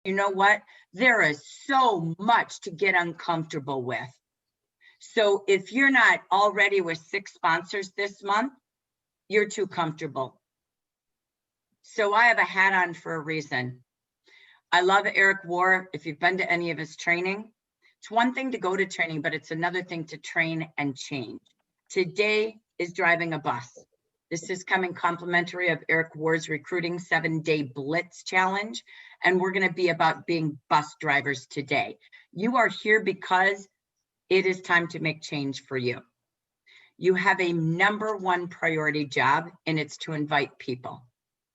you know what? There is so much to get uncomfortable with. So if you're not already with 6 sponsors this month, you're too comfortable. So I have a hat on for a reason. I love Eric Warr. If you've been to any of his training, it's one thing to go to training, but it's another thing to train and change. Today is driving a bus. This is coming complimentary of Eric Warr's recruiting 7-day blitz challenge. And we're going to be about being bus drivers today. You are here because it is time to make change for you. You have a #1 priority job, and it's to invite people.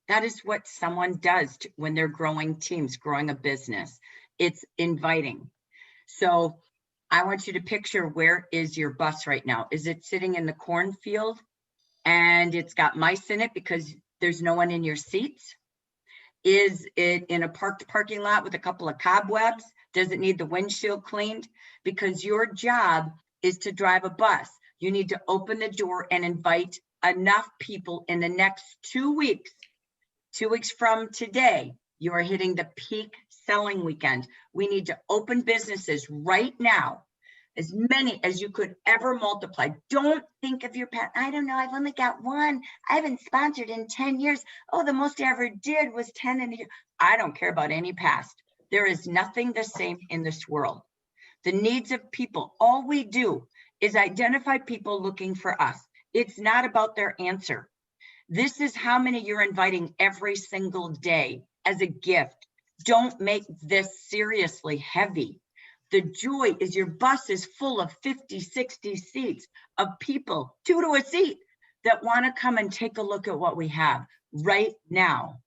That is what someone does when they're growing teams, growing a business. It's inviting. So I want you to picture, where is your bus right now? Is it sitting in the cornfield and it's got mice in it because there's no one in your seats? Is it in a parked parking lot with a couple of cobwebs? Does it need the windshield cleaned? Because your job is to drive a bus. You need to open the door and invite enough people in the next 2 weeks. 2 weeks from today, you are hitting the peak selling weekend. We need to open businesses right now, as many as you could ever multiply. Don't think of your pet. I don't know, I've only got 1. I haven't sponsored in 10 years. Oh, the most I ever did was 10 in a year. I don't care about any past. There is nothing the same in this world. The needs of people, all we do is identify people looking for us. It's not about their answer. This is how many you're inviting every single day as a gift. Don't make this seriously heavy. The joy is your bus is full of 50, 60 seats of people, 2 to a seat, that want to come and take a look at what we have right now,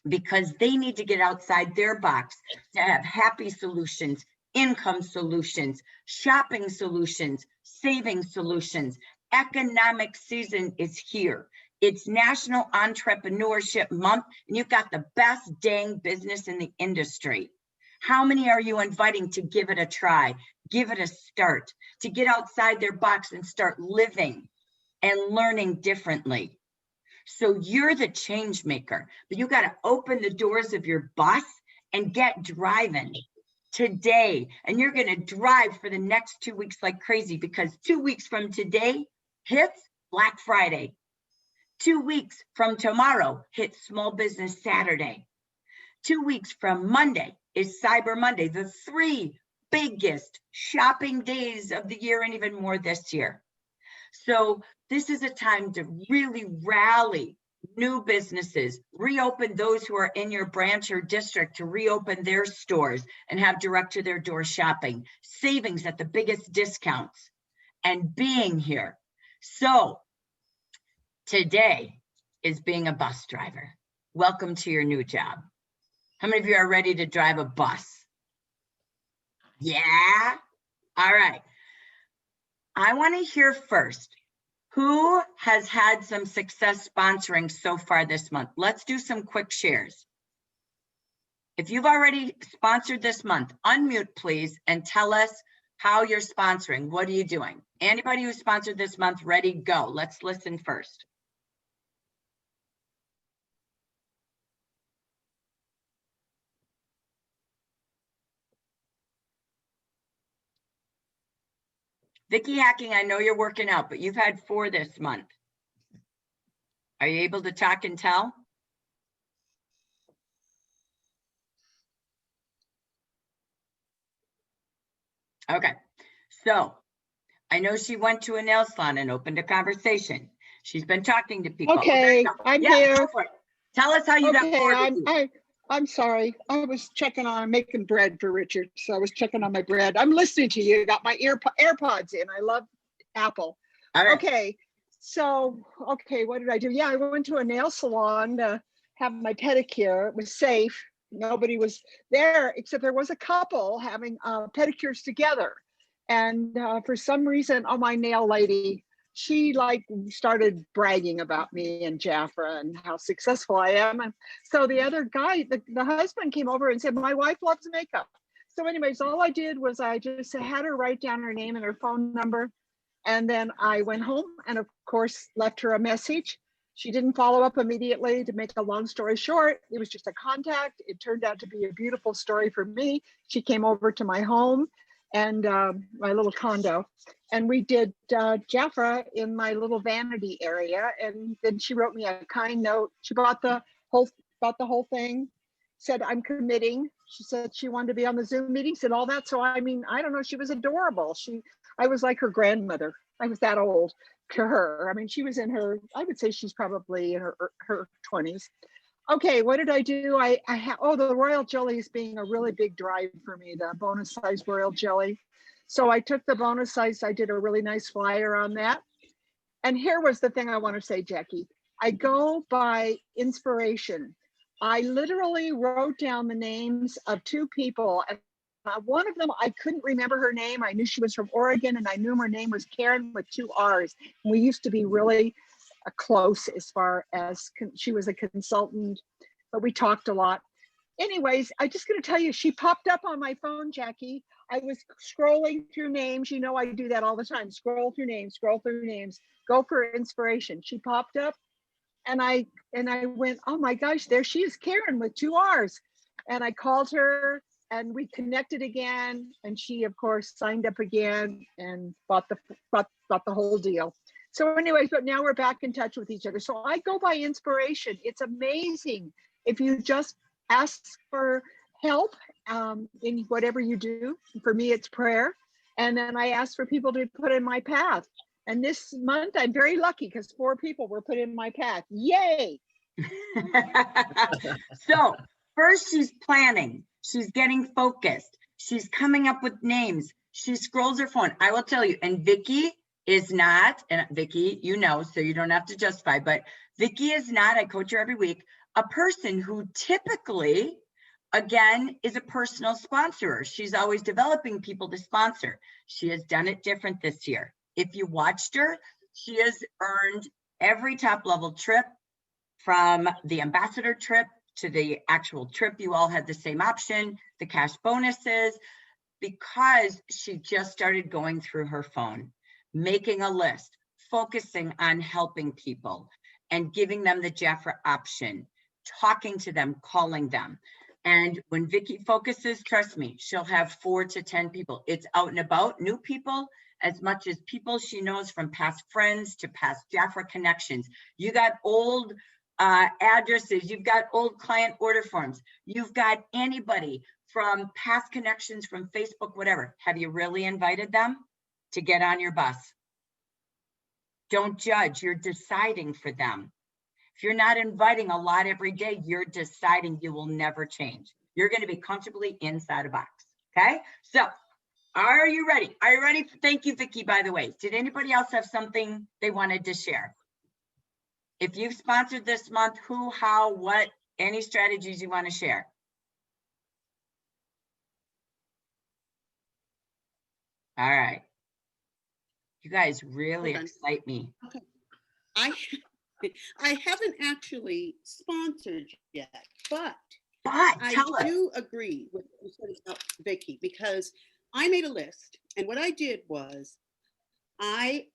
because they need to get outside their box to have happy solutions, income solutions, shopping solutions, saving solutions. Economic season is here. It's National Entrepreneurship Month, and you've got the best dang business in the industry. How many are you inviting to give it a try, give it a start, to get outside their box and start living and learning differently? So you're the change maker, but you got to open the doors of your bus and get driving today. And you're going to drive for the next 2 weeks like crazy, because 2 weeks from today hits Black Friday. 2 weeks from tomorrow hits Small Business Saturday. 2 weeks from Monday is Cyber Monday, the 3 biggest shopping days of the year, and even more this year. So this is a time to really rally new businesses, reopen those who are in your branch or district to reopen their stores and have direct to their door shopping, savings at the biggest discounts, and being here. So today is being a bus driver. Welcome to your new job. How many of you are ready to drive a bus? Yeah? All right. I want to hear first, who has had some success sponsoring so far this month? Let's do some quick shares. If you've already sponsored this month, unmute please and tell us how you're sponsoring. What are you doing? Anybody who sponsored this month, ready, go. Let's listen first. Vicki Hacking, I know you're working out, but you've had 4 this month. Are you able to talk and tell? Okay, so I know she went to a nail salon and opened a conversation. She's been talking to people. Okay, I'm here. Tell us how you got 4. I'm sorry. I was checking on making bread for Richard, so I was checking on my bread. I'm listening to you. Got my AirPods in. I love Apple. All right. Okay, so what did I do? Yeah, I went to a nail salon to have my pedicure. It was safe. Nobody was there, except there was a couple having pedicures together. And for some reason, my nail lady, she started bragging about me and JAFRA and how successful I am. And so the other guy, the husband, came over and said, my wife loves makeup. So anyways, all I did was I just had her write down her name and her phone number. And then I went home and of course left her a message. She didn't follow up immediately. To make a long story short, it was just a contact. It turned out to be a beautiful story for me. She came over to my home and my little condo, and we did JAFRA in my little vanity area. And then she wrote me a kind note. She bought the whole thing, said, I'm committing. She said she wanted to be on the Zoom meetings and all that. So, I mean, I don't know, she was adorable. I was like her grandmother. I was that old to her. I mean, she was in her, I would say she's probably in her 20s. Okay, what did I do? The royal jelly is being a really big drive for me, the bonus size royal jelly. So I took the bonus size, I did a really nice flyer on that. And here was the thing I want to say, Jackie. I go by inspiration. I literally wrote down the names of 2 people. And one of them, I couldn't remember her name. I knew she was from Oregon, and I knew her name was Karen with 2 R's. And we used to be really close as far as she was a consultant, but we talked a lot. Anyways, I'm just going to tell you, she popped up on my phone, Jackie. I was scrolling through names. You know, I do that all the time. Scroll through names, go for inspiration. She popped up, and I went, oh my gosh, there she is, Karen with 2 R's. And I called her and we connected again. And she, of course, signed up again and bought the whole deal. So anyways, but now we're back in touch with each other. So I go by inspiration. It's amazing if you just ask for help in whatever you do. For me, it's prayer. And then I ask for people to put in my path. And this month, I'm very lucky because 4 people were put in my path. Yay! So first, she's planning. She's getting focused. She's coming up with names. She scrolls her phone. I will tell you, and Vicki is not, and Vicki, you know, so you don't have to justify, but Vicki is not, I coach her every week, a person who typically, again, is a personal sponsorer. She's always developing people to sponsor. She has done it different this year. If you watched her, she has earned every top level trip, from the ambassador trip to the actual trip. You all had the same option, the cash bonuses, because she just started going through her phone, making a list, focusing on helping people and giving them the JAFRA option, talking to them, calling them. And when Vicki focuses, trust me, she'll have 4 to 10 people. It's out and about, new people, as much as people she knows from past friends to past JAFRA connections. You got old addresses, you've got old client order forms, you've got anybody from past connections from Facebook, whatever. Have you really invited them to get on your bus? Don't judge, you're deciding for them. If you're not inviting a lot every day, you're deciding you will never change. You're going to be comfortably inside a box. Okay. So are you ready? Are you ready? Thank you, Vicki, by the way. Did anybody else have something they wanted to share? If you've sponsored this month, who, how, what, any strategies you want to share? All right. You guys really excite me. Okay. I haven't actually sponsored yet, but I do agree with what you said about Vicki, because I made a list, and what I did was I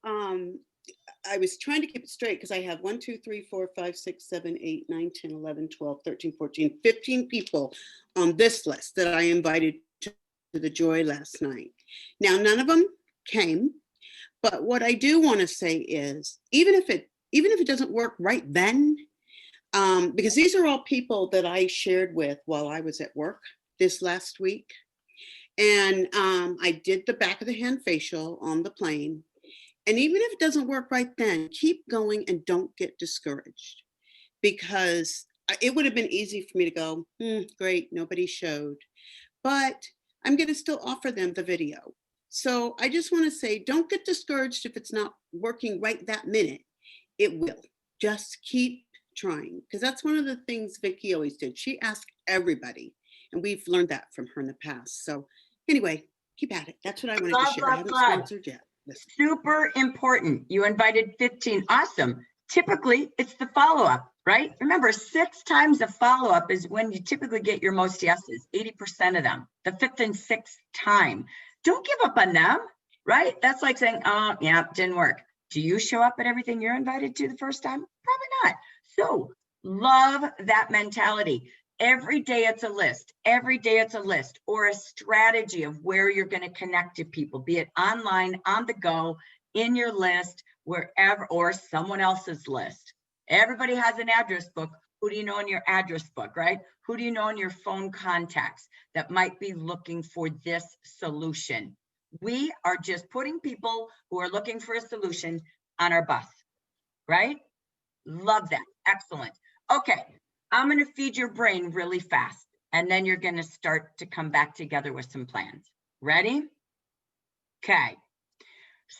was trying to keep it straight because I have 1, 2, 3, 4, 5, 6, 7, 8, 9, 10, 11, 12, 13, 14, 15 people on this list that I invited to the Joy last night. Now, none of them came, but what I do want to say is, even if it doesn't work right then, because these are all people that I shared with while I was at work this last week. And I did the back of the hand facial on the plane. And even if it doesn't work right then, keep going and don't get discouraged, because it would have been easy for me to go, great, nobody showed, but I'm going to still offer them the video. So I just want to say, don't get discouraged if it's not working right that minute. It will. Just keep trying, because that's one of the things Vicki always did. She asked everybody, and we've learned that from her in the past. So anyway, keep at it. That's what I wanted to share. I haven't sponsored yet. Super important. You invited 15. Awesome. Typically, it's the follow-up, right? Remember, 6 times the follow-up is when you typically get your most yeses, 80% of them, the 5th and 6th time. Don't give up on them, right? That's like saying, oh, yeah, didn't work. Do you show up at everything you're invited to the first time? Probably not. So love that mentality. Every day it's a list. Every day it's a list or a strategy of where you're going to connect to people, be it online, on the go, in your list, wherever, or someone else's list. Everybody has an address book. Who do you know in your address book, right? Who do you know in your phone contacts that might be looking for this solution? We are just putting people who are looking for a solution on our bus, right? Love that. Excellent. Okay. I'm going to feed your brain really fast, and then you're going to start to come back together with some plans. Ready? Okay.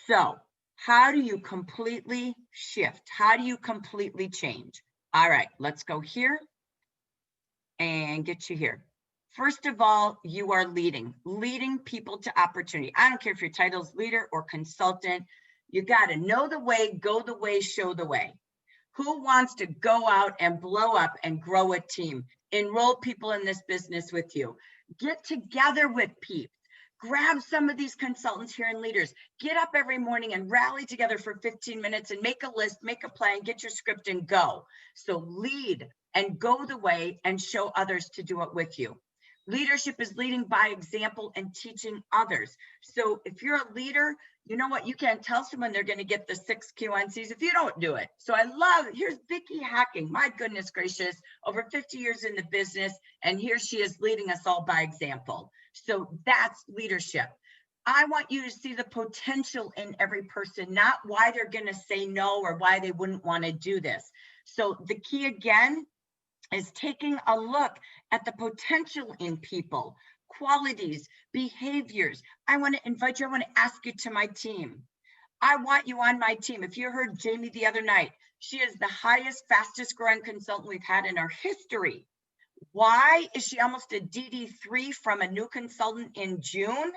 So how do you completely shift? How do you completely change? All right, let's go here and get you here. First of all, you are leading people to opportunity. I don't care if your title is leader or consultant. You got to know the way, go the way, show the way. Who wants to go out and blow up and grow a team? Enroll people in this business with you. Get together with peeps. Grab some of these consultants here and leaders. Get up every morning and rally together for 15 minutes and make a list, make a plan, get your script and go. So lead and go the way and show others to do it with you. Leadership is leading by example and teaching others. So if you're a leader, you know what? You can't tell someone they're going to get the 6 QNCs if you don't do it. So I love, here's Vicki Hacking. My goodness gracious, over 50 years in the business. And here she is leading us all by example. So that's leadership. I want you to see the potential in every person, not why they're going to say no or why they wouldn't want to do this. So the key again is taking a look at the potential in people, qualities, behaviors. I want to invite you, I want to ask you to my team. I want you on my team. If you heard Jamie the other night, she is the highest, fastest growing consultant we've had in our history. Why is she almost a DD3 from a new consultant in June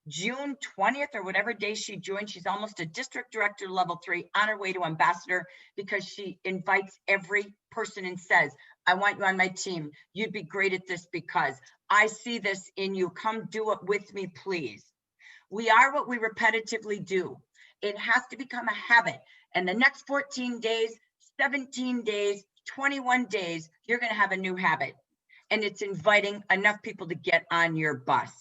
20th or whatever day she joined? She's almost a district director level 3 on her way to ambassador because she invites every person and says, I want you on my team. You'd be great at this because I see this in you. Come do it with me, please. We are what we repetitively do. It has to become a habit. And the next 14 days, 17 days, 21 days, you're going to have a new habit. And it's inviting enough people to get on your bus.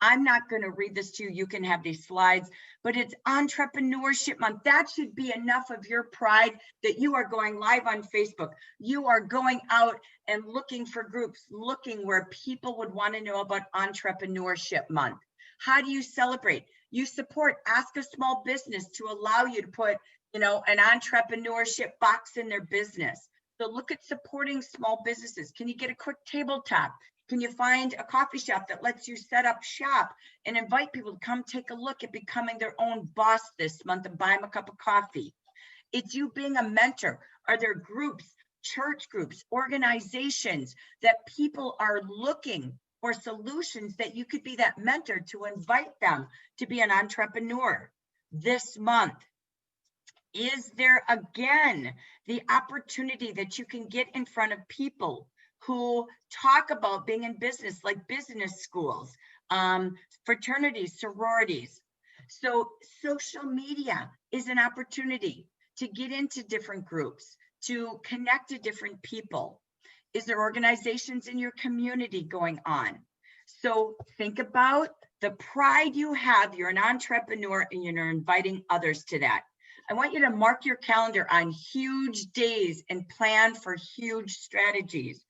I'm not going to read this to you. You can have these slides, but it's Entrepreneurship Month. That should be enough of your pride that you are going live on Facebook. You are going out and looking for groups, looking where people would want to know about Entrepreneurship Month. How do you celebrate? You support Ask a Small Business to allow you to put, an entrepreneurship box in their business. So look at supporting small businesses. Can you get a quick tabletop? Can you find a coffee shop that lets you set up shop and invite people to come take a look at becoming their own boss this month and buy them a cup of coffee? It's you being a mentor. Are there groups, church groups, organizations that people are looking for solutions that you could be that mentor to invite them to be an entrepreneur this month? Is there again the opportunity that you can get in front of people who talk about being in business, like business schools, fraternities, sororities? So social media is an opportunity to get into different groups, to connect to different people. Is there organizations in your community going on? So think about the pride you have. You're an entrepreneur and you're inviting others to that. I want you to mark your calendar on huge days and plan for huge strategies.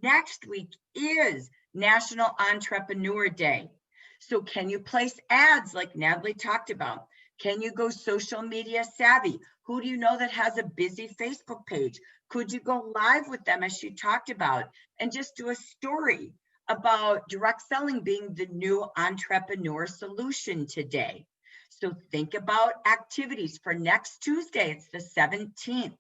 Next week is National Entrepreneur Day. So can you place ads like Natalie talked about? Can you go social media savvy? Who do you know that has a busy Facebook page? Could you go live with them as she talked about and just do a story about direct selling being the new entrepreneur solution today? So think about activities for next Tuesday. It's the 17th.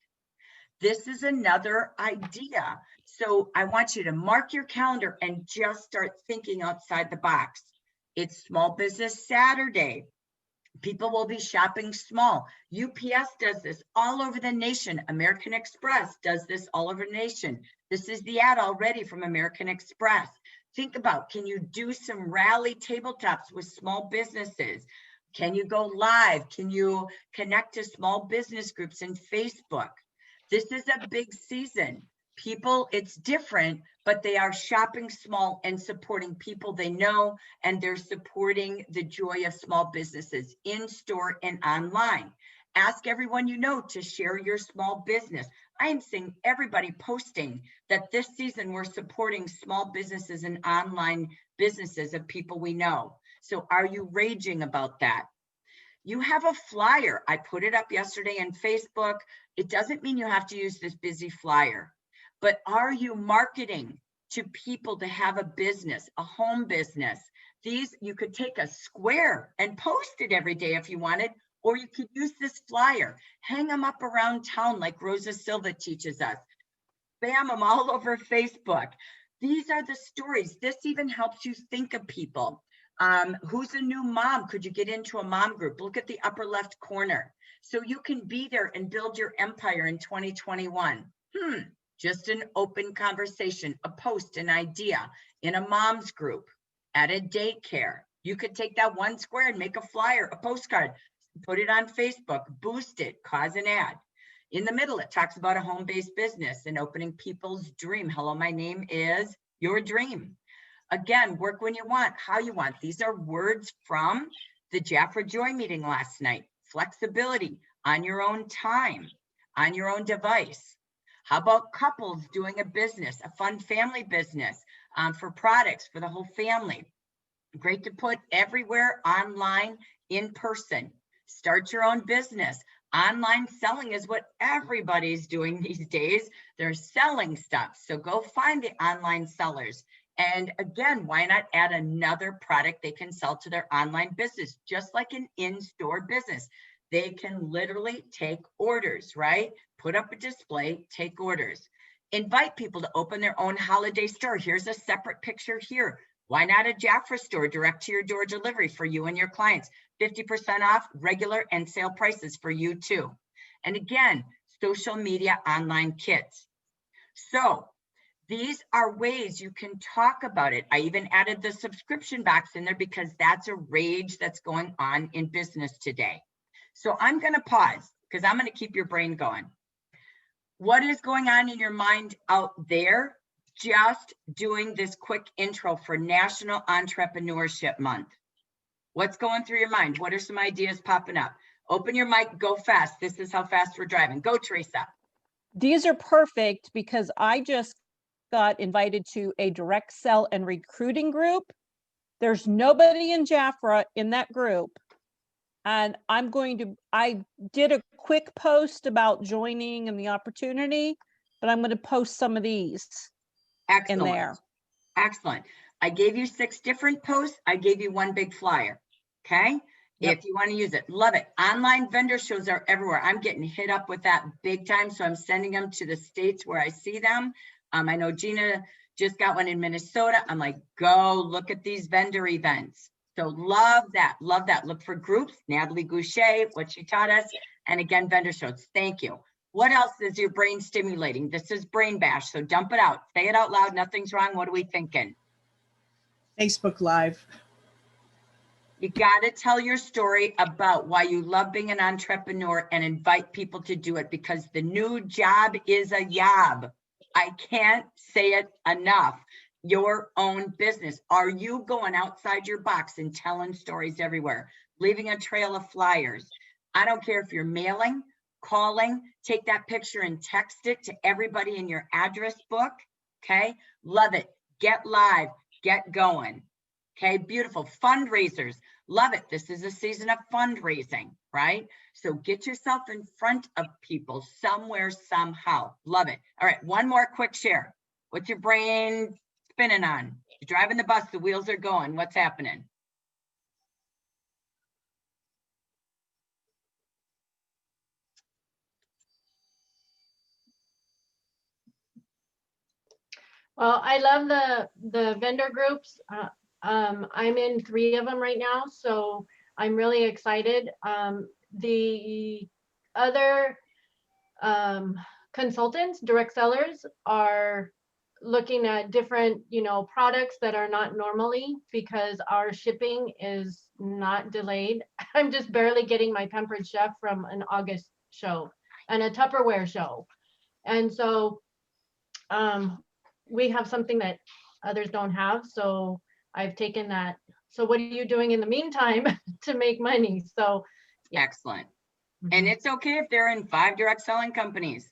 This is another idea. So I want you to mark your calendar and just start thinking outside the box. It's Small Business Saturday. People will be shopping small. UPS does this all over the nation. American Express does this all over the nation. This is the ad already from American Express. Think about, can you do some rally tabletops with small businesses? Can you go live? Can you connect to small business groups in Facebook? This is a big season. People, it's different, but they are shopping small and supporting people they know, and they're supporting the joy of small businesses in store and online. Ask everyone you know to share your small business. I am seeing everybody posting that this season we're supporting small businesses and online businesses of people we know. So are you raging about that? You have a flyer. I put it up yesterday on Facebook. It doesn't mean you have to use this busy flyer, but are you marketing to people to have a business, a home business? These, you could take a square and post it every day if you wanted, or you could use this flyer, hang them up around town like Rosa Silva teaches us, spam them all over Facebook. These are the stories. This even helps you think of people. Who's a new mom? Could you get into a mom group? Look at the upper left corner. So you can be there and build your empire in 2021. Just an open conversation, a post, an idea in a mom's group, at a daycare. You could take that one square and make a flyer, a postcard, put it on Facebook, boost it, cause an ad. In the middle, it talks about a home-based business and opening people's dream. Hello, my name is your dream. Again, work when you want, how you want. These are words from the JAFRA Joy meeting last night. Flexibility, on your own time, on your own device. How about couples doing a business, a fun family business for products for the whole family? Great to put everywhere, online, in person. Start your own business. Online selling is what everybody's doing these days. They're selling stuff. So go find the online sellers. And again, why not add another product they can sell to their online business, just like an in-store business? They can literally take orders, right? Put up a display, take orders. Invite people to open their own holiday store. Here's a separate picture here. Why not a JAFRA store, direct to your door delivery for you and your clients? 50% off regular and sale prices for you too. And again, social media online kits. So these are ways you can talk about it. I even added the subscription box in there because that's a rage that's going on in business today. So I'm going to pause because I'm going to keep your brain going. What is going on in your mind out there? Just doing this quick intro for National Entrepreneurship Month. What's going through your mind? What are some ideas popping up? Open your mic, go fast. This is how fast we're driving. Go, Teresa. These are perfect because I just got invited to a direct sell and recruiting group. There's nobody in JAFRA in that group. And I did a quick post about joining and the opportunity, but I'm going to post some of these in there. Excellent. I gave you 6 different posts. I gave you one big flyer. Okay. Yep. If you want to use it, love it. Online vendor shows are everywhere. I'm getting hit up with that big time. So I'm sending them to the states where I see them. I know Gina just got one in Minnesota. I'm like, go look at these vendor events. So love that. Love that. Look for groups. Natalie Goucher, what she taught us. And again, vendor shows. Thank you. What else is your brain stimulating? This is Brain Bash. So dump it out. Say it out loud. Nothing's wrong. What are we thinking? Facebook Live. You got to tell your story about why you love being an entrepreneur and invite people to do it, because the new job is a job. I can't say it enough. Your own business. Are you going outside your box and telling stories everywhere, leaving a trail of flyers? I don't care if you're mailing, calling, take that picture and text it to everybody in your address book. Okay. Love it. Get live, get going. Okay. Beautiful. Fundraisers. Love it. This is a season of fundraising, right? So get yourself in front of people somewhere, somehow. Love it. All right. One more quick share. What's your brain spinning on? You're driving the bus, the wheels are going. What's happening? Well, I love the vendor groups. I'm in 3 of them right now, so I'm really excited. The other consultants, direct sellers, are looking at different, products that are not normally, because our shipping is not delayed. I'm just barely getting my Pampered Chef from an August show and a Tupperware show. And so we have something that others don't have. So I've taken that. So what are you doing in the meantime to make money? So yeah. Excellent. And it's okay if they're in 5 direct selling companies.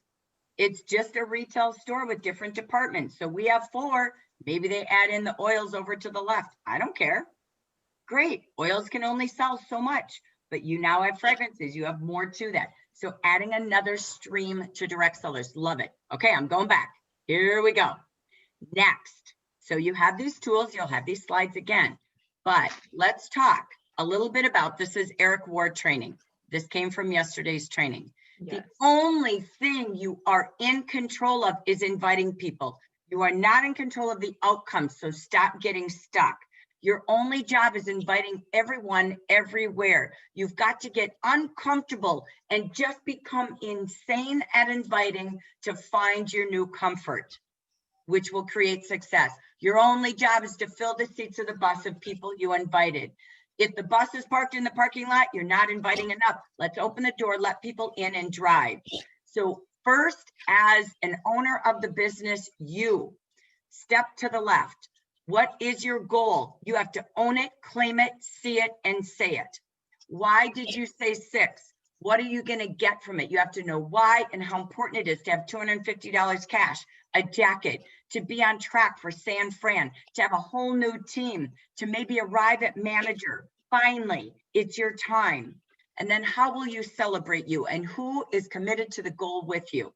It's just a retail store with different departments. So we have 4, maybe they add in the oils over to the left. I don't care. Great. Oils can only sell so much, but you now have fragrances. You have more to that. So adding another stream to direct sellers. Love it. Okay, I'm going back. Here we go. Next. So you have these tools, you'll have these slides again, but let's talk a little bit about, this is Eric Ward training. This came from yesterday's training. Yes. The only thing you are in control of is inviting people. You are not in control of the outcomes, so stop getting stuck. Your only job is inviting everyone everywhere. You've got to get uncomfortable and just become insane at inviting to find your new comfort, which will create success. Your only job is to fill the seats of the bus of people you invited. If the bus is parked in the parking lot, you're not inviting enough. Let's open the door, let people in and drive. So first, as an owner of the business, you step to the left. What is your goal? You have to own it, claim it, see it, and say it. Why did you say 6? What are you going to get from it? You have to know why and how important it is to have $250 cash, a jacket, to be on track for San Fran, to have a whole new team, to maybe arrive at manager. Finally, it's your time. And then how will you celebrate you and who is committed to the goal with you?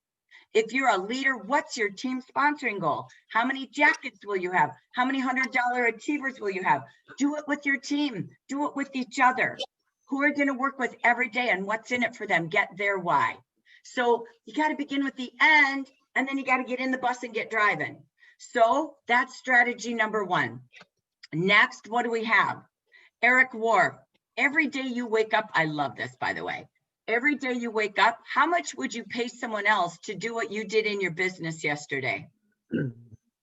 If you're a leader, what's your team sponsoring goal? How many jackets will you have? How many $100 achievers will you have? Do it with your team. Do it with each other. Who are going to work with every day and what's in it for them? Get their why. So you got to begin with the end, and then you got to get in the bus and get driving. So that's strategy number 1. Next, what do we have? Eric War. Every day you wake up, I love this, by the way. Every day you wake up, how much would you pay someone else to do what you did in your business yesterday?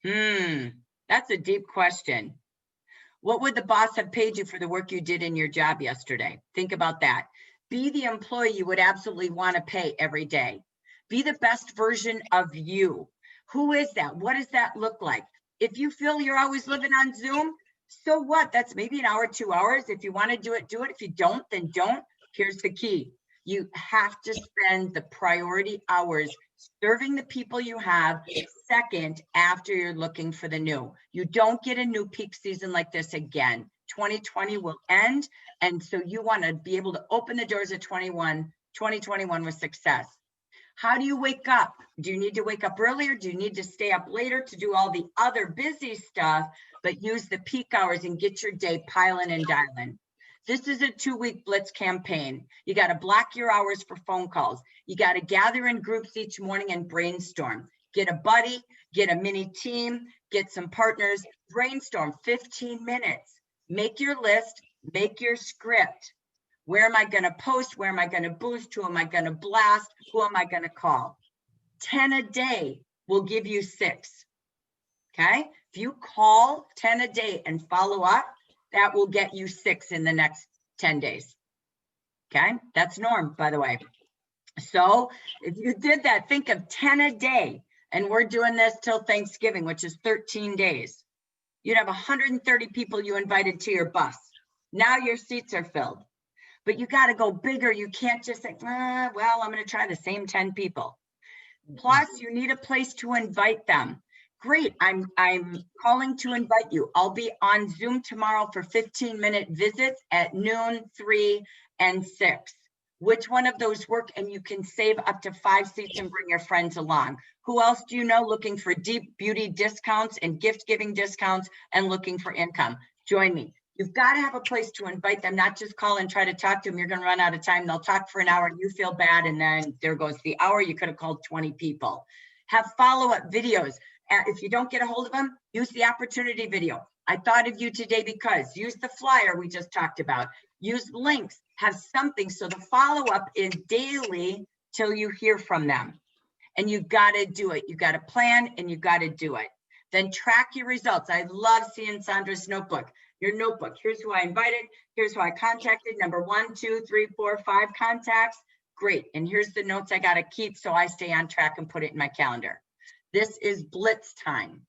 That's a deep question. What would the boss have paid you for the work you did in your job yesterday? Think about that. Be the employee you would absolutely want to pay every day. Be the best version of you. Who is that? What does that look like? If you feel you're always living on Zoom, so what? That's maybe an hour, 2 hours. If you want to do it, do it. If you don't, then don't. Here's the key. You have to spend the priority hours serving the people you have second after you're looking for the new. You don't get a new peak season like this again. 2020 will end. And so you want to be able to open the doors of 2021 with success. How do you wake up? Do you need to wake up earlier? Do you need to stay up later to do all the other busy stuff, but use the peak hours and get your day piling and dialing? This is a 2-week blitz campaign. You got to block your hours for phone calls. You got to gather in groups each morning and brainstorm. Get a buddy, get a mini team, get some partners, brainstorm 15 minutes. Make your list, make your script. Where am I going to post? Where am I going to boost? Who am I going to blast? Who am I going to call? 10 a day will give you 6. Okay? If you call 10 a day and follow up, that will get you 6 in the next 10 days. Okay, that's norm, by the way. So if you did that, think of 10 a day, and we're doing this till Thanksgiving, which is 13 days. You'd have 130 people you invited to your bus. Now your seats are filled, but you got to go bigger. You can't just say, well, I'm going to try the same 10 people. Plus, you need a place to invite them. Great, I'm calling to invite you. I'll be on Zoom tomorrow for 15-minute visits at noon, 3, and 6. Which one of those work? And you can save up to 5 seats and bring your friends along. Who else do you know looking for deep beauty discounts and gift giving discounts and looking for income? Join me. You've got to have a place to invite them, not just call and try to talk to them. You're going to run out of time. They'll talk for an hour, you feel bad, and then there goes the hour. You could have called 20 people. Have follow-up videos. If you don't get a hold of them, use the opportunity video. I thought of you today because. Use the flyer we just talked about. Use links. Have something so the follow-up is daily till you hear from them. And you got to do it. You got to plan and you got to do it. Then track your results. I love seeing Sandra's notebook. Your notebook. Here's who I invited. Here's who I contacted. Number 1, 2, 3, 4, 5 contacts. Great. And here's the notes I got to keep so I stay on track and put it in my calendar. This is blitz time.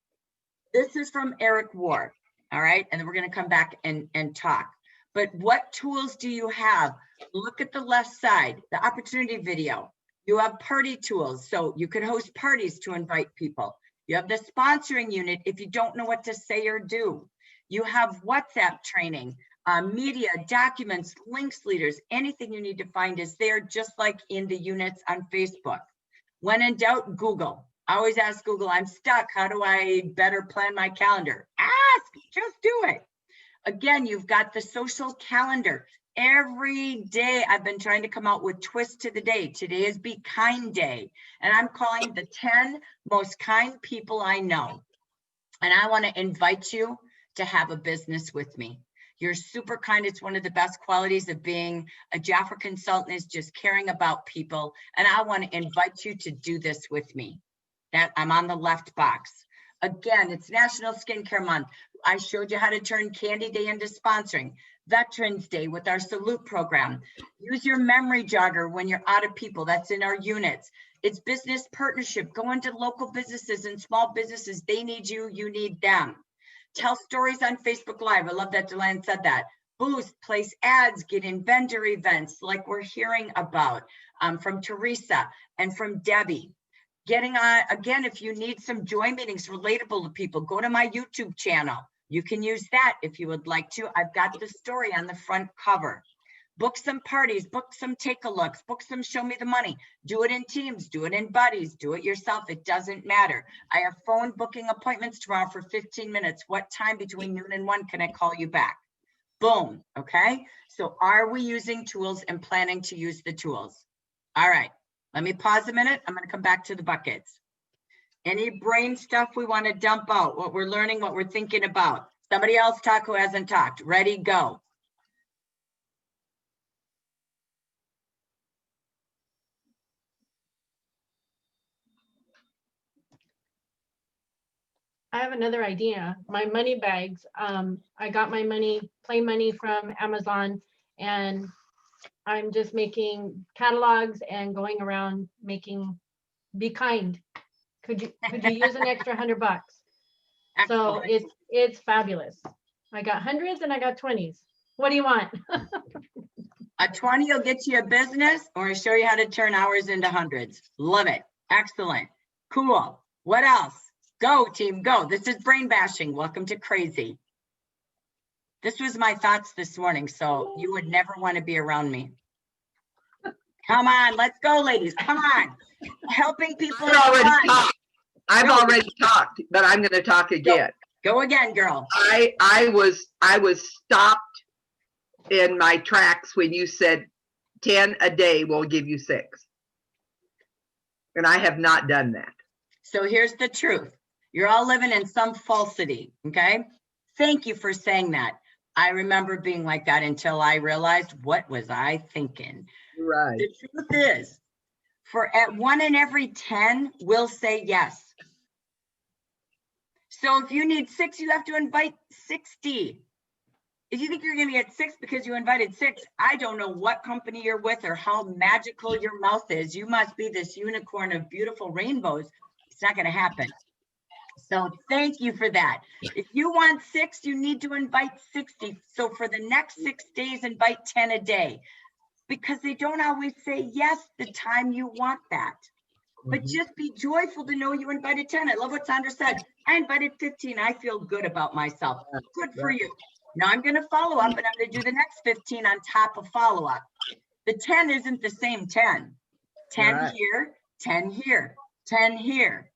This is from Eric Ward. All right. And then we're going to come back and talk. But what tools do you have? Look at the left side, the opportunity video. You have party tools. So you could host parties to invite people. You have the sponsoring unit if you don't know what to say or do. You have WhatsApp training, media, documents, links leaders, anything you need to find is there, just like in the units on Facebook. When in doubt, Google. I always ask Google, I'm stuck. How do I better plan my calendar? Ask, just do it. Again, you've got the social calendar. Every day I've been trying to come out with twists to the day. Today is Be Kind Day. And I'm calling the 10 most kind people I know. And I want to invite you to have a business with me. You're super kind. It's one of the best qualities of being a JAFRA consultant is just caring about people. And I want to invite you to do this with me. That I'm on the left box. Again, it's National Skincare Month. I showed you how to turn Candy Day into sponsoring. Veterans Day with our Salute program. Use your memory jogger when you're out of people. That's in our units. It's business partnership. Go into local businesses and small businesses. They need you, you need them. Tell stories on Facebook Live. I love that Delanne said that. Boost, place ads, get in vendor events like we're hearing about from Teresa and from Debbie. Getting on, again, if you need some joy meetings relatable to people, go to my YouTube channel. You can use that if you would like to. I've got the story on the front cover. Book some parties, book some take-a-looks, book some show me the money. Do it in teams, do it in buddies, do it yourself. It doesn't matter. I have phone booking appointments tomorrow for 15 minutes. What time between noon and 1 can I call you back? Boom, okay? So are we using tools and planning to use the tools? All right, let me pause a minute. I'm gonna come back to the buckets. Any brain stuff we want to dump out, what we're learning, what we're thinking about. Somebody else talk who hasn't talked. Ready, go. I have another idea. My money bags. I got my money, play money from Amazon, and I'm just making catalogs and going around making Be Kind. Could you use an extra $100? So Excellent. it's fabulous. I got hundreds and I got 20s. What do you want? A 20 will get you a business, or I'll show you how to turn hours into hundreds. Love it. Excellent. Cool. What else? Go team, go. This is brain bashing. Welcome to crazy. This was my thoughts this morning, so you would never want to be around me. Come on, let's go, ladies. Come on. Helping people. I've already talked, but I'm going to talk again. Go again, girl. I was stopped in my tracks when you said 10 a day will give you 6. And I have not done that. So here's the truth. You're all living in some falsity, okay? Thank you for saying that. I remember being like that until I realized, what was I thinking? Right. The truth is, for at 1 in every 10 will say yes. So if you need 6, you have to invite 60. If you think you're going to get 6 because you invited 6, I don't know what company you're with or how magical your mouth is. You must be this unicorn of beautiful rainbows. It's not going to happen. So thank you for that. If you want 6, you need to invite 60. So for the next 6 days, invite 10 a day, because they don't always say yes the time you want that. But just be joyful to know you invited 10. I love what Sandra said. I invited 15. I feel good about myself. Good for you. Now I'm going to follow up, and I'm going to do the next 15 on top of follow up. The 10 isn't the same 10. 10 Right. here, 10 here, 10 here.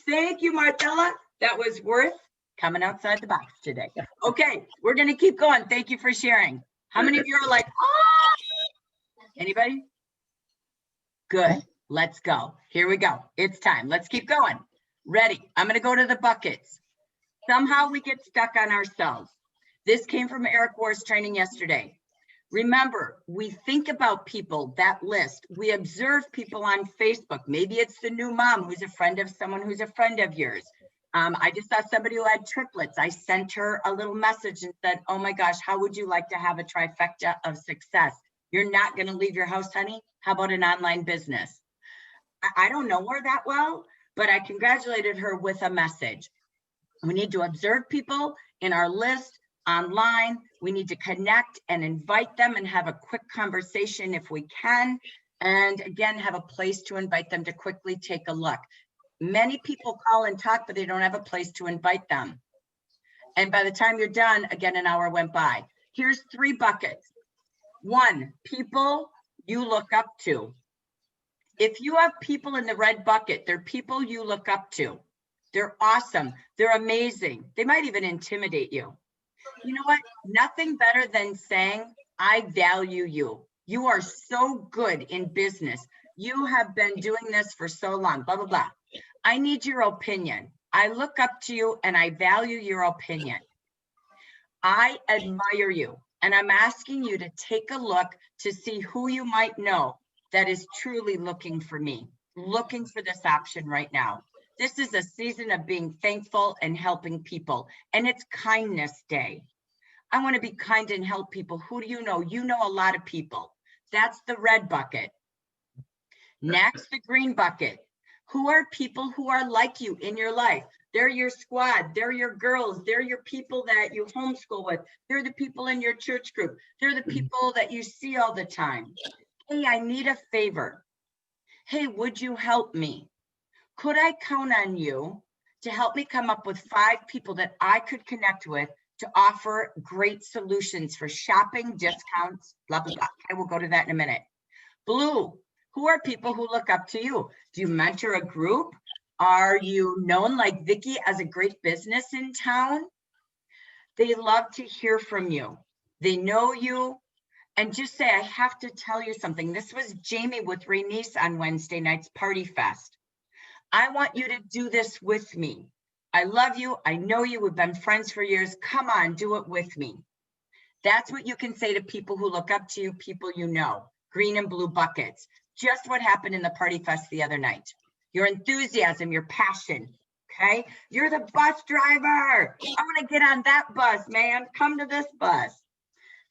Thank you, Marcella. That was worth coming outside the box today. Okay, we're going to keep going. Thank you for sharing. How many of you are like, oh? Anybody? Good. Let's go. Here we go. It's time. Let's keep going. Ready. I'm going to go to the buckets. Somehow we get stuck on ourselves. This came from Eric Ward's training yesterday. Remember, we think about people, that list. We observe people on Facebook. Maybe it's the new mom who's a friend of someone who's a friend of yours. I just saw somebody who had triplets. I sent her a little message and said, oh my gosh, how would you like to have a trifecta of success? You're not going to leave your house, honey. How about an online business? I don't know her that well, but I congratulated her with a message. We need to observe people in our list online. We need to connect and invite them and have a quick conversation if we can. And again, have a place to invite them to quickly take a look. Many people call and talk, but they don't have a place to invite them. And by the time you're done, again, an hour went by. Here's 3 buckets. 1, people you look up to. If you have people in the red bucket, they're people you look up to. They're awesome. They're amazing. They might even intimidate you. You know what? Nothing better than saying, I value you. You are so good in business. You have been doing this for so long, blah, blah, blah. I need your opinion. I look up to you and I value your opinion. I admire you. And I'm asking you to take a look to see who you might know that is truly looking for me, looking for this option right now. This is a season of being thankful and helping people. And it's Kindness Day. I want to be kind and help people. Who do you know? You know a lot of people. That's the red bucket. Next, the green bucket. Who are people who are like you in your life? They're your squad. They're your girls. They're your people that you homeschool with. They're the people in your church group. They're the people that you see all the time. Hey, I need a favor. Hey, would you help me? Could I count on you to help me come up with 5 people that I could connect with to offer great solutions for shopping, discounts, blah, blah, blah. I will go to that in a minute. Blue, who are people who look up to you? Do you mentor a group? Are you known like Vicki as a great business in town? They love to hear from you. They know you. And just say, I have to tell you something. This was Jamie with Renice on Wednesday night's Party Fest. I want you to do this with me. I love you. I know you. We've been friends for years. Come on, do it with me. That's what you can say to people who look up to you, people you know. Green and blue buckets. Just what happened in the Party Fest the other night. Your enthusiasm, your passion, okay? You're the bus driver. I want to get on that bus, man. Come to this bus.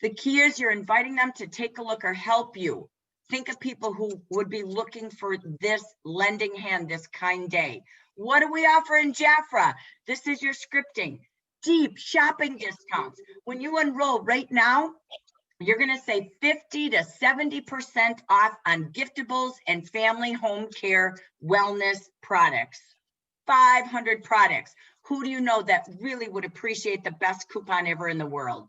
The key is you're inviting them to take a look or help you. Think of people who would be looking for this lending hand, this kind day. What do we offer in JAFRA? This is your scripting. Deep shopping discounts. When you enroll right now, you're going to save 50 to 70% off on giftables and family home care wellness products. 500 products. Who do you know that really would appreciate the best coupon ever in the world?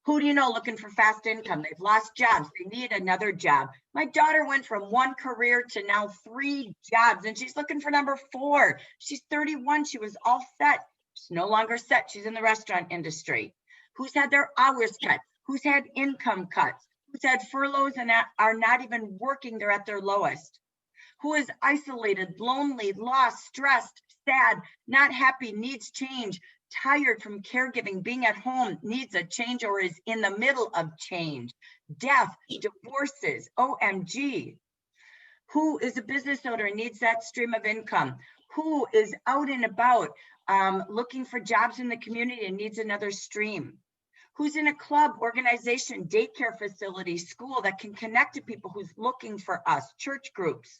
Who do you know looking for fast income? They've lost jobs. They need another job. My daughter went from 1 career to now 3 jobs, and she's looking for number 4. She's 31. She was all set. She's no longer set. She's in the restaurant industry. Who's had their hours cut? Who's had income cuts? Who's had furloughs and are not even working? They're at their lowest. Who is isolated, lonely, lost, stressed, sad, not happy, needs change, tired from caregiving, being at home, needs a change or is in the middle of change, death, divorces, OMG. Who is a business owner and needs that stream of income? Who is out and about looking for jobs in the community and needs another stream? Who's in a club, organization, daycare facility, school that can connect to people who's looking for us, church groups?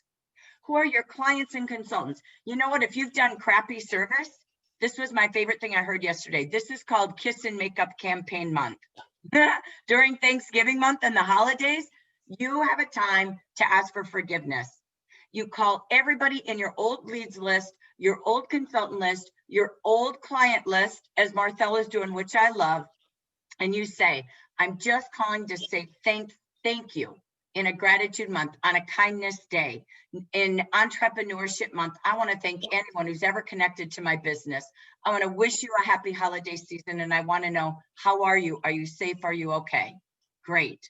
Who are your clients and consultants? You know what, if you've done crappy service, this was my favorite thing I heard yesterday. This is called Kiss and Makeup Campaign Month. During Thanksgiving month and the holidays, you have a time to ask for forgiveness. You call everybody in your old leads list, your old consultant list, your old client list, as Marthella's doing, which I love, and you say, I'm just calling to say thank you in a gratitude month, on a kindness day, in entrepreneurship month. I want to thank anyone who's ever connected to my business. I want to wish you a happy holiday season, and I want to know, how are you? Are you safe? Are you okay? Great.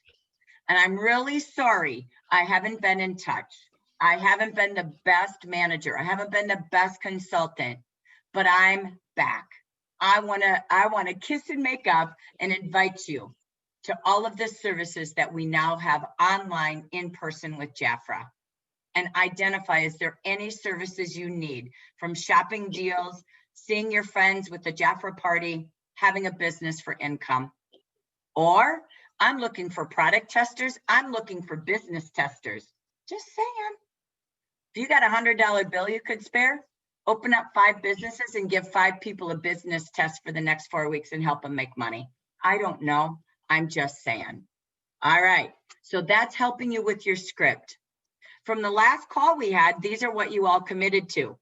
And I'm really sorry I haven't been in touch. I haven't been the best manager. I haven't been the best consultant, but I'm back. I want to kiss and make up and invite you to all of the services that we now have online, in person with JAFRA, and identify, is there any services you need, from shopping deals, seeing your friends with the JAFRA party, having a business for income, or I'm looking for product testers. I'm looking for business testers. Just saying. If you got $100 bill you could spare, open up 5 businesses and give 5 people a business test for the next 4 weeks and help them make money. I don't know. I'm just saying. All right. So that's helping you with your script. From the last call we had, these are what you all committed to.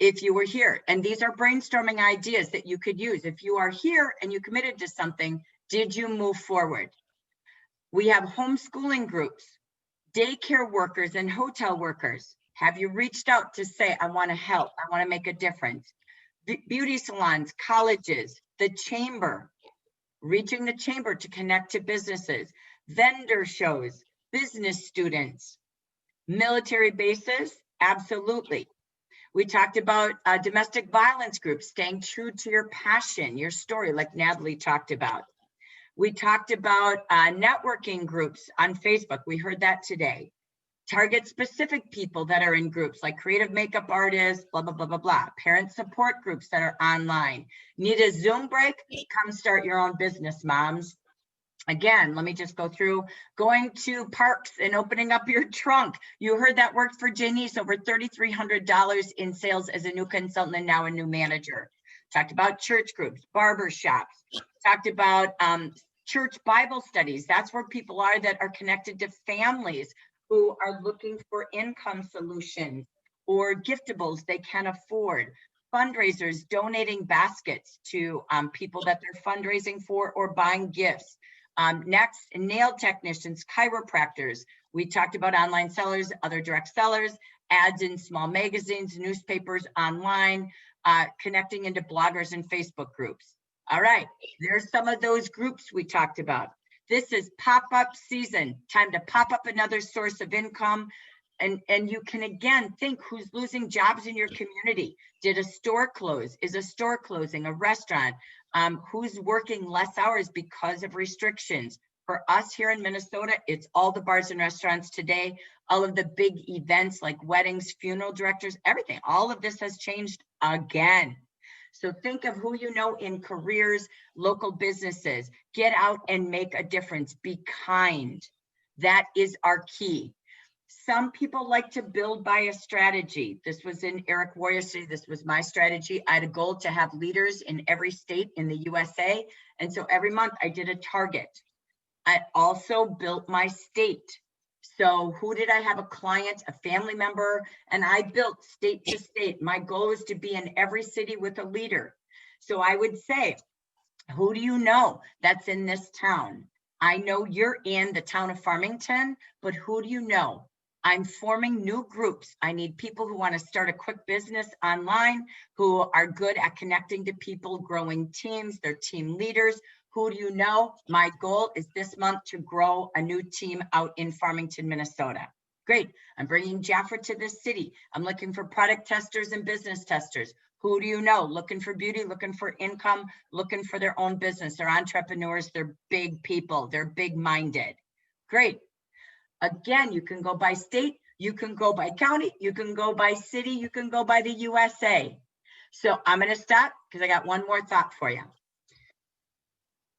If you were here, and these are brainstorming ideas that you could use. If you are here and you committed to something, did you move forward? We have homeschooling groups, daycare workers and hotel workers. Have you reached out to say, I want to help, I want to make a difference? Beauty salons, colleges, the chamber, reaching the chamber to connect to businesses, vendor shows, business students, military bases, absolutely. We talked about domestic violence groups, staying true to your passion, your story, like Natalie talked about. We talked about networking groups on Facebook. We heard that today. Target specific people that are in groups like creative makeup artists, blah, blah, blah, blah, blah. Parent support groups that are online. Need a Zoom break? Come start your own business, moms. Again, let me just go through going to parks and opening up your trunk. You heard that worked for Janice, over $3,300 in sales as a new consultant and now a new manager. Talked about church groups, barber shops. Talked about church Bible studies. That's where people are that are connected to families who are looking for income solutions or giftables they can afford. Fundraisers, donating baskets to people that they're fundraising for or buying gifts. Next, nail technicians, chiropractors. We talked about online sellers, other direct sellers, ads in small magazines, newspapers, online, connecting into bloggers and Facebook groups. All right, there's some of those groups we talked about. This is pop-up season, time to pop up another source of income. And you can again think who's losing jobs in your community. Did a store close? Is a store closing? A restaurant? Who's working less hours because of restrictions? For us here in Minnesota, it's all the bars and restaurants today, all of the big events like weddings, funeral directors, everything. All of this has changed again. So think of who you know in careers, local businesses. Get out and make a difference. Be kind. That is our key. Some people like to build by a strategy. This was in Eric Warrior's. This was my strategy. I had a goal to have leaders in every state in the USA. And so every month I did a target. I also built my state. So who did I have a client, a family member, and I built state to state. My goal is to be in every city with a leader. So I would say, who do you know that's in this town? I know you're in the town of Farmington, but who do you know? I'm forming new groups. I need people who want to start a quick business online, who are good at connecting to people, growing teams, they're team leaders. Who do you know? My goal is this month to grow a new team out in Farmington, Minnesota. Great. I'm bringing JAFRA to this city. I'm looking for product testers and business testers. Who do you know? Looking for beauty, looking for income, looking for their own business. They're entrepreneurs. They're big people. They're big minded. Great. Again, you can go by state, you can go by county, you can go by city, you can go by the USA. So I'm going to stop because I got one more thought for you.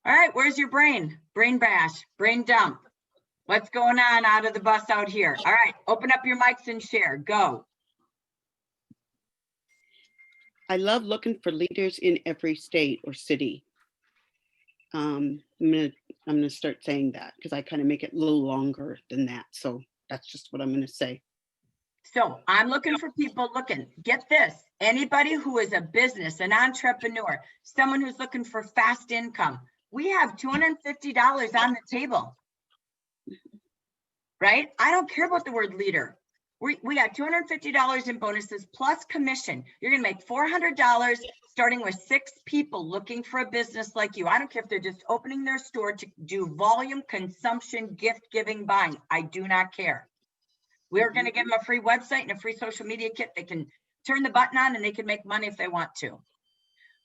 All right, where's your brain? Brain bash, brain dump. What's going on out of the bus out here? All right, open up your mics and share. Go. I love looking for leaders in every state or city. I'm gonna start saying that because I kind of make it a little longer than that. So that's just what I'm gonna say. So I'm looking for people get this, anybody who is a business, an entrepreneur, someone who's looking for fast income. We have $250 on the table, right? I don't care about the word leader. We got $250 in bonuses plus commission. You're gonna make $400 starting with 6 people looking for a business like you. I don't care if they're just opening their store to do volume, consumption, gift giving, buying. I do not care. We're gonna give them a free website and a free social media kit. They can turn the button on and they can make money if they want to.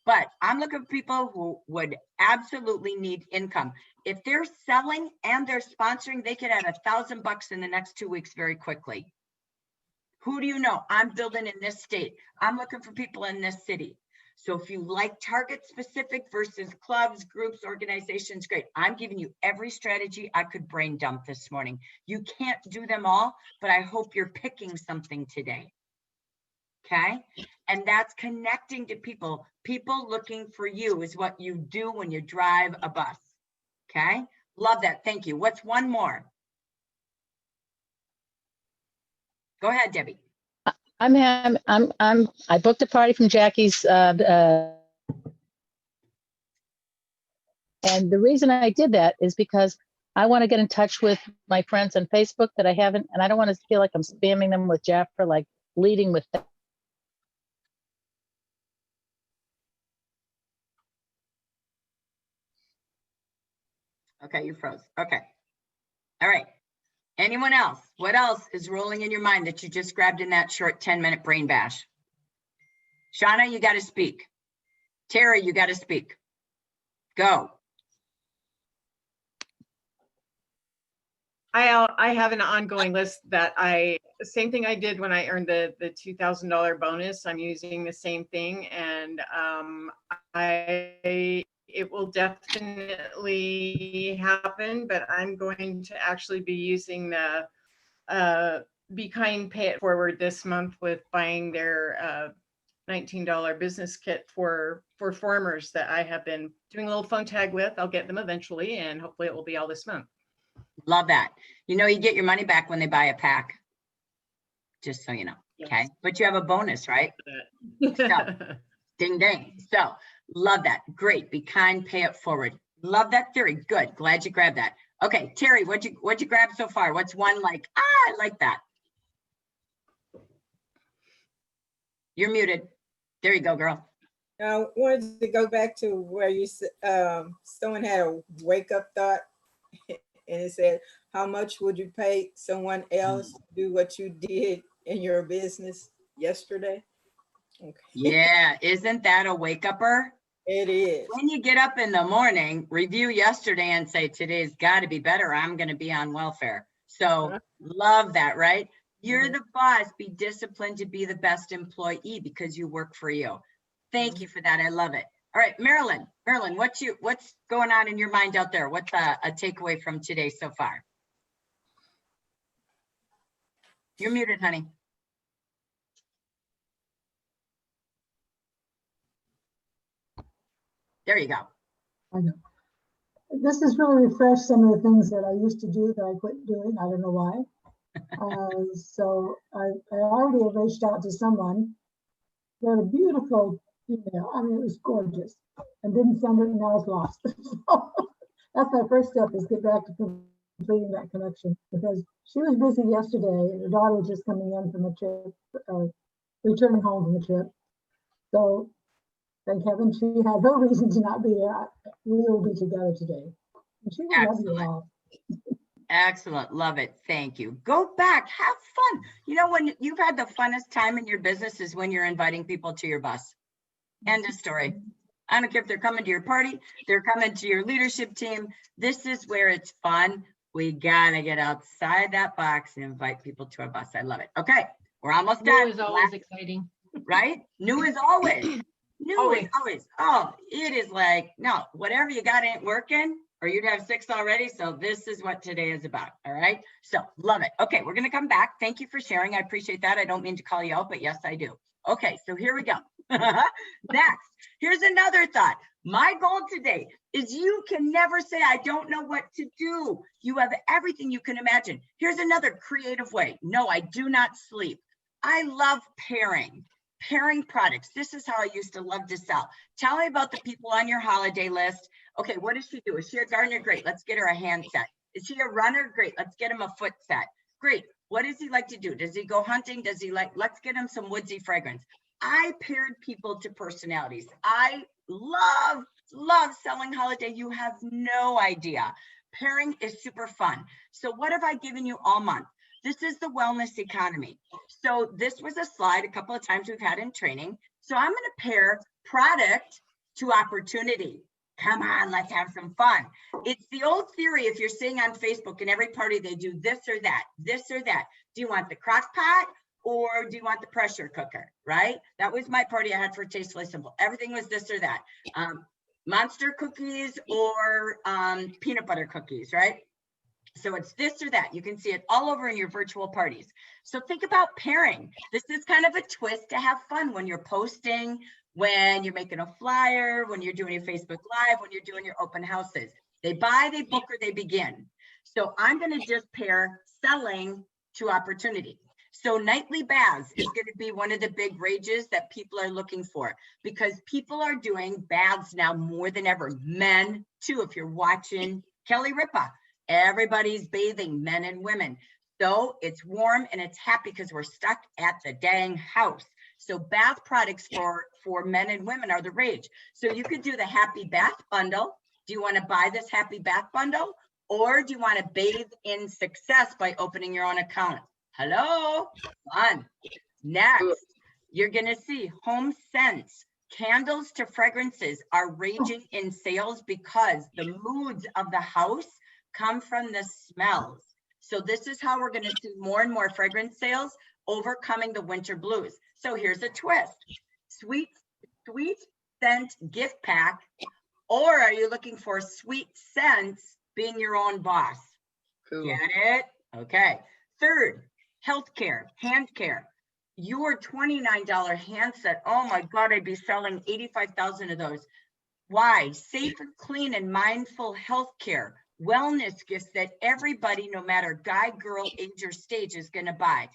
But I'm looking for people who would absolutely need income. If they're selling and they're sponsoring, they could add $1,000 in the next 2 weeks very quickly. Who do you know? I'm building in this state. I'm looking for people in this city. So if you like target specific versus clubs, groups, organizations, great. I'm giving you every strategy I could brain dump this morning. You can't do them all, but I hope you're picking something today. Okay. And that's connecting to people. People looking for you is what you do when you drive a bus. Okay. Love that. Thank you. What's one more? Go ahead, Debbie. I booked a party from Jackie's, and the reason I did that is because I want to get in touch with my friends on Facebook that I haven't, and I don't want to feel like I'm spamming them with JAFRA, like leading with that. Okay, you froze. Okay. All right. Anyone else? What else is rolling in your mind that you just grabbed in that short 10-minute brain bash? Shauna, you got to speak. Terry, you got to speak. Go. I have an ongoing list that same thing I did when I earned the $2,000 bonus. I'm using the same thing, and it will definitely happen, but I'm going to actually be using the Be Kind, Pay It Forward this month with buying their $19 business kit for formers that I have been doing a little phone tag with. I'll get them eventually, and hopefully it will be all this month. Love that. You know, you get your money back when they buy a pack, just so you know. Yes. Okay. But you have a bonus, right? So, ding, ding. So love that. Great. Be kind, pay it forward. Love that theory. Good. Glad you grabbed that. Okay. Terry, what'd you grab so far? What's one like, I like that. You're muted. There you go, girl. I wanted to go back to where you said someone had a wake up thought, and it said, how much would you pay someone else to do what you did in your business yesterday? Okay. Yeah, isn't that a wake upper? It is. When you get up in the morning, review yesterday and say, today's got to be better. I'm going to be on welfare. So love that, right? You're the boss. Be disciplined to be the best employee because you work for you. Thank you for that. I love it. All right, Marilyn, what's going on in your mind out there? What's a takeaway from today so far? You're muted, honey. There you go. I know. This has really refreshed some of the things that I used to do that I quit doing. I don't know why. So I already have reached out to someone, wrote a beautiful email. I mean, it was gorgeous, and didn't send it, and now it's lost. So that's my first step, is get back to completing that connection, because she was busy yesterday, and her daughter was just coming in from a trip, returning home from a trip. So thank heaven she had no reason to not be there. We will be together today. And she will love you all. Excellent. Love it. Thank you. Go back. Have fun. You know, when you've had the funnest time in your business is when you're inviting people to your bus. End of story. I don't care if they're coming to your party, they're coming to your leadership team. This is where it's fun. We got to get outside that box and invite people to our bus. I love it. Okay. We're almost done. New is always exciting. Right? New is always. New is always. Oh, it is like, no, whatever you got ain't working, or you'd have 6 already. So this is what today is about. All right. So love it. Okay. We're going to come back. Thank you for sharing. I appreciate that. I don't mean to call you out, but yes, I do. Okay. So here we go. Next, here's another thought. My goal today is you can never say, I don't know what to do. You have everything you can imagine. Here's another creative way. No, I do not sleep. I love pairing products. This is how I used to love to sell. Tell me about the people on your holiday list. Okay, what does she do? Is she a gardener? Great, let's get her a hand set. Is he a runner? Great, let's get him a foot set. Great, what does he like to do? Does he go hunting? Does he let's get him some woodsy fragrance. I paired people to personalities. I love selling holiday. You have no idea. Pairing is super fun. So what have I given you all month? This is the wellness economy. So this was a slide a couple of times we've had in training. So I'm going to pair product to opportunity. Come on, let's have some fun. It's the old theory. If you're seeing on Facebook, in every party they do this or that, this or that. Do you want the crock pot or do you want the pressure cooker, right? That was my party I had for Tastefully Simple. Everything was this or that. Monster cookies or peanut butter cookies, right? So it's this or that. You can see it all over in your virtual parties. So think about pairing. This is kind of a twist to have fun when you're posting, when you're making a flyer, when you're doing your Facebook Live, when you're doing your open houses. They buy, they book, or they begin. So I'm going to just pair selling to opportunity. So nightly baths is going to be one of the big rages that people are looking for, because people are doing baths now more than ever. Men too, if you're watching Kelly Ripa, everybody's bathing, men and women. So it's warm and it's happy because we're stuck at the dang house. So bath products for men and women are the rage. So you could do the Happy Bath Bundle. Do you want to buy this Happy Bath Bundle? Or do you want to bathe in success by opening your own account? Hello, fun. Next, you're going to see home scents. Candles to fragrances are raging in sales because the moods of the house come from the smells. So this is how we're going to see more and more fragrance sales overcoming the winter blues. So here's a twist. Sweet scent gift pack, or are you looking for sweet scents being your own boss? Cool. Get it? Okay. Third, healthcare, hand care. Your $29 handset, oh my God, I'd be selling 85,000 of those. Why? Safe and clean and mindful healthcare, wellness gifts that everybody, no matter guy, girl, age, or stage, is going to buy.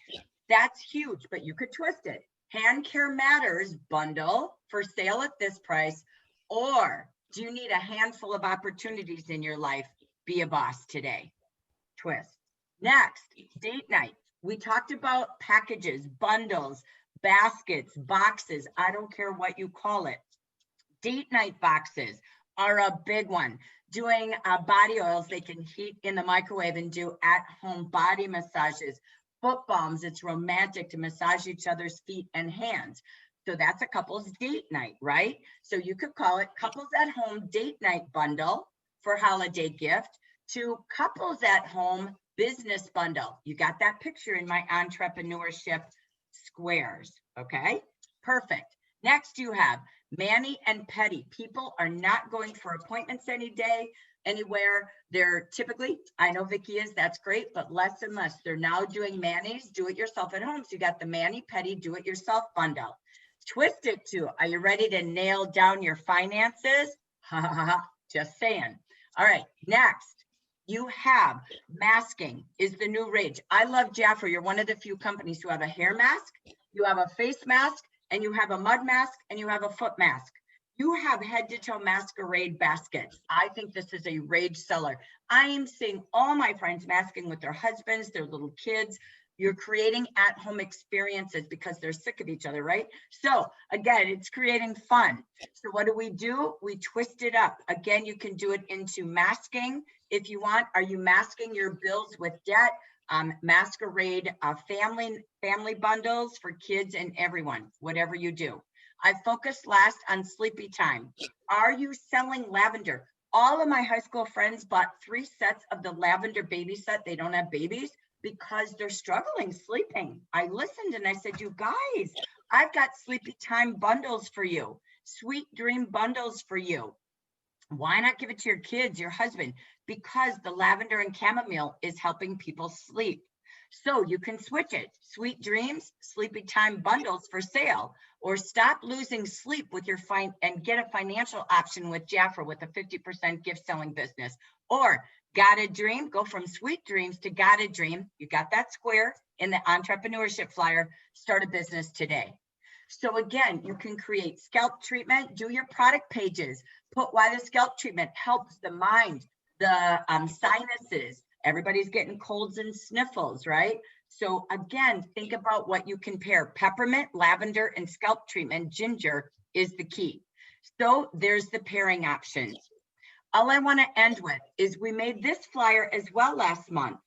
That's huge, but you could twist it. Hand Care Matters bundle for sale at this price, or do you need a handful of opportunities in your life? Be a boss today. Twist. Next, date night. We talked about packages, bundles, baskets, boxes. I don't care what you call it. Date night boxes are a big one. Doing body oils, they can heat in the microwave and do at-home body massages. Foot balms, it's romantic to massage each other's feet and hands. So that's a couple's date night, right? So you could call it couples at home date night bundle for holiday gift to couples at home business bundle. You got that picture in my entrepreneurship squares, okay? Perfect. Next you have mani and pedi. People are not going for appointments any day, anywhere. They're typically, I know Vicki is, that's great, but less and less. They're now doing manis, do it yourself at home. So you got the mani pedi, do it yourself bundle. Twist it too. Are you ready to nail down your finances? Ha ha ha, just saying. All right, next. You have masking is the new rage. I love JAFRA. You're one of the few companies who have a hair mask, you have a face mask, and you have a mud mask, and you have a foot mask. You have head to toe masquerade baskets. I think this is a rage seller. I am seeing all my friends masking with their husbands, their little kids. You're creating at-home experiences because they're sick of each other, right? So again, it's creating fun. So what do? We twist it up. Again, you can do it into masking if you want. Are you masking your bills with debt? Masquerade family bundles for kids and everyone, whatever you do. I focused last on sleepy time. Are you selling lavender? All of my high school friends bought 3 sets of the lavender baby set. They don't have babies because they're struggling sleeping. I listened and I said, you guys, I've got sleepy time bundles for you, sweet dream bundles for you. Why not give it to your kids, your husband? Because the lavender and chamomile is helping people sleep. So you can switch it. Sweet dreams, sleepy time bundles for sale, or stop losing sleep with your and get a financial option with JAFRA with a 50% gift selling business. Or got a dream, go from sweet dreams to got a dream. You got that square in the entrepreneurship flyer, start a business today. So again, you can create scalp treatment, do your product pages, put why the scalp treatment helps the mind, the sinuses. Everybody's getting colds and sniffles, right? So again, think about what you can pair. Peppermint, lavender, and scalp treatment, ginger is the key. So there's the pairing options. All I want to end with is we made this flyer as well last month.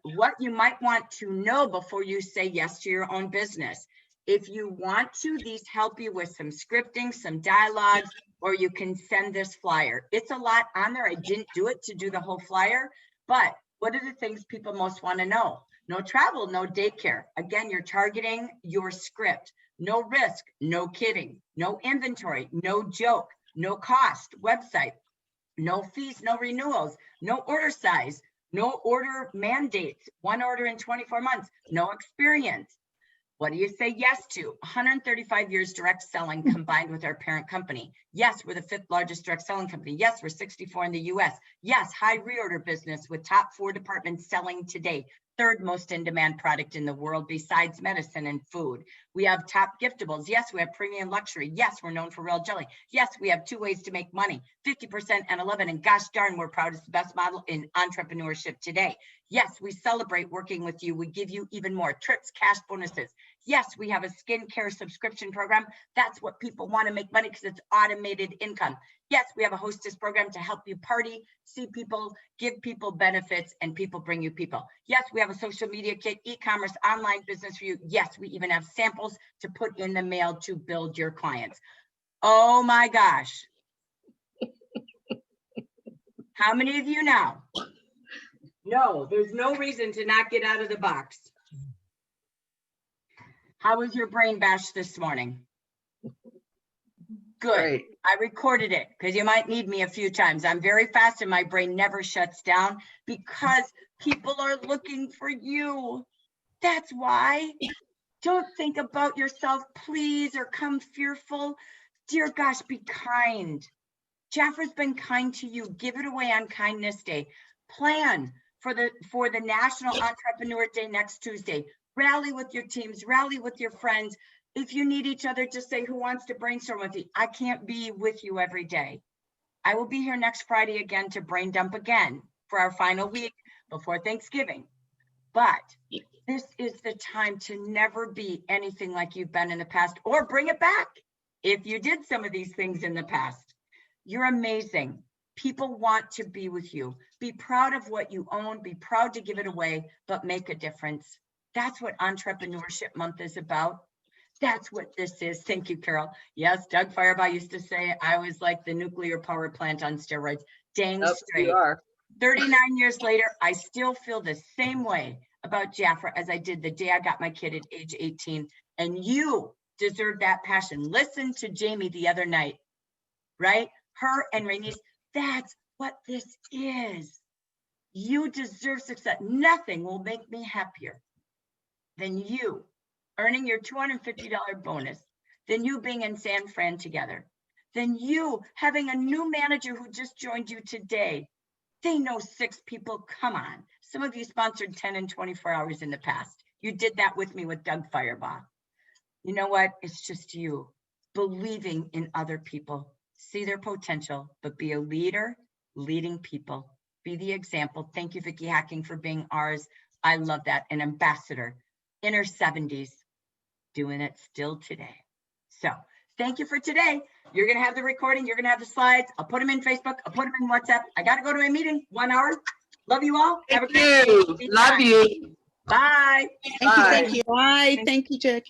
What you might want to know before you say yes to your own business. If you want to, these help you with some scripting, some dialogues, or you can send this flyer. It's a lot on there. I didn't do it to do the whole flyer, but What are the things people most want to know? No travel, no daycare. Again, you're targeting your script. No risk, no kidding, no inventory, no joke, no cost, website, no fees, no renewals, no order size, no order mandates, 1 order in 24 months, no experience. What do you say yes to? 135 years direct selling combined with our parent company. Yes, we're the 5th largest direct selling company. Yes, we're 64 in the US. Yes, high reorder business with top 4 departments selling today. 3rd most in demand product in the world besides medicine and food. We have top giftables. Yes, we have premium luxury. Yes, we're known for real jelly. Yes, we have 2 ways to make money, 50% and 11. And gosh darn, we're proud it's the best model in entrepreneurship today. Yes, we celebrate working with you. We give you even more trips, cash bonuses. Yes, we have a skincare subscription program. That's what people want to make money because it's automated income. Yes, we have a hostess program to help you party, see people, give people benefits, and people bring you people. Yes, we have a social media kit, e-commerce, online business for you. Yes, we even have samples to put in the mail to build your clients. Oh my gosh. How many of you now? No, there's no reason to not get out of the box. How was your brain bash this morning? Good. Great. I recorded it because you might need me a few times. I'm very fast and my brain never shuts down because people are looking for you. That's why. Don't think about yourself, please, or come fearful. Dear gosh, be kind. JAFRA's been kind to you. Give it away on Kindness Day. Plan for the National Entrepreneur Day next Tuesday. Rally with your teams, rally with your friends. If you need each other, just say who wants to brainstorm with you. I can't be with you every day. I will be here next Friday again to brain dump again for our final week before Thanksgiving. But this is the time to never be anything like you've been in the past, or bring it back if you did some of these things in the past. You're amazing. People want to be with you. Be proud of what you own. Be proud to give it away, but make a difference. That's what Entrepreneurship Month is about. That's what this is. Thank you, Carol. Yes, Doug Firebaugh used to say I was like the nuclear power plant on steroids. Dang straight. You are. 39 years later, I still feel the same way about JAFRA as I did the day I got my kid at age 18. And you deserve that passion. Listen to Jamie the other night, right? Her and Rainice, that's what this is. You deserve success. Nothing will make me happier than you earning your $250 bonus, than you being in San Fran together, than you having a new manager who just joined you today. They know 6 people. Come on. Some of you sponsored 10 and 24 hours in the past. You did that with me with Doug Firebaugh. You know what? It's just you believing in other people. See their potential, but be a leader, leading people. Be the example. Thank you, Vicki Hacking, for being ours. I love that. An ambassador in her 70s, doing it still today. So thank you for today. You're going to have the recording. You're going to have the slides. I'll put them in Facebook. I'll put them in WhatsApp. I got to go to my meeting. 1 hour. Love you all. Have a great day. Love you. Bye. Thank you, Bye. thank you. Bye. Thank you, Jackie.